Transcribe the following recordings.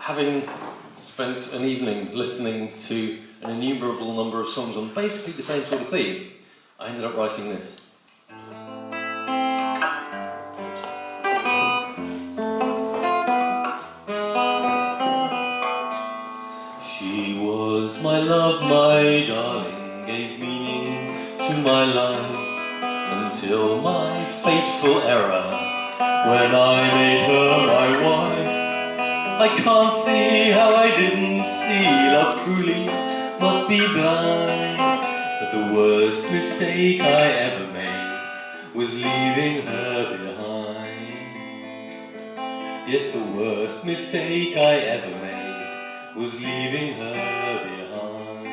having spent an evening listening to an innumerable number of songs on basically the same sort of theme, I ended up writing this. She was my love, my darling, gave meaning to my life until my fateful error, when I made her my wife. I can't see how I didn't see love truly must be blind, but the worst mistake I ever made was leaving her behind. Yes, the worst mistake I ever made was leaving her behind.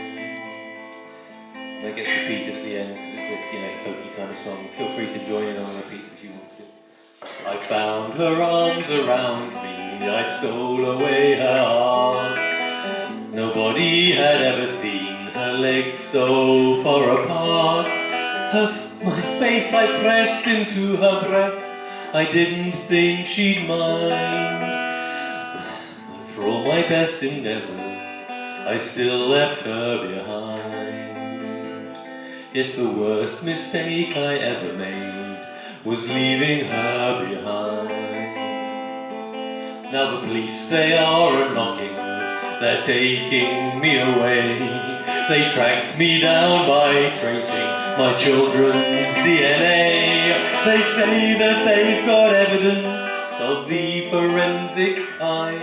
And that gets repeated at the end because it's a folky kind of song. Feel free to join in on the repeats if you want to. I found her arms around me, I stole away her heart. Nobody had ever seen her legs so far apart. My face I pressed into her breast, I didn't think she'd mind. But for all my best endeavors, I still left her behind. Yes, the worst mistake I ever made was leaving her behind. Now the police, they are a-knocking, they're taking me away. They tracked me down by tracing my children's DNA. They say that they've got evidence of the forensic kind,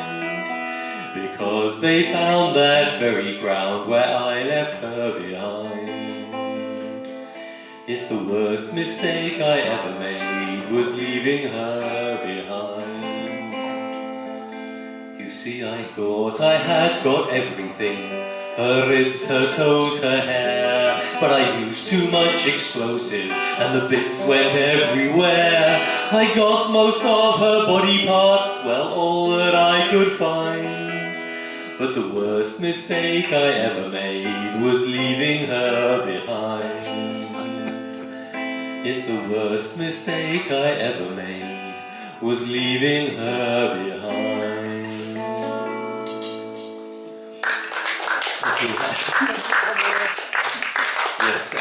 because they found that very ground where I left her behind. Yes, the worst mistake I ever made was leaving her behind. You see, I thought I had got everything, her ribs, her toes, her hair, but I used too much explosive and the bits went everywhere. I got most of her body parts, well, all that I could find. But the worst mistake I ever made was leaving her behind. Yes, the worst mistake I ever made was leaving her behind. Thank you.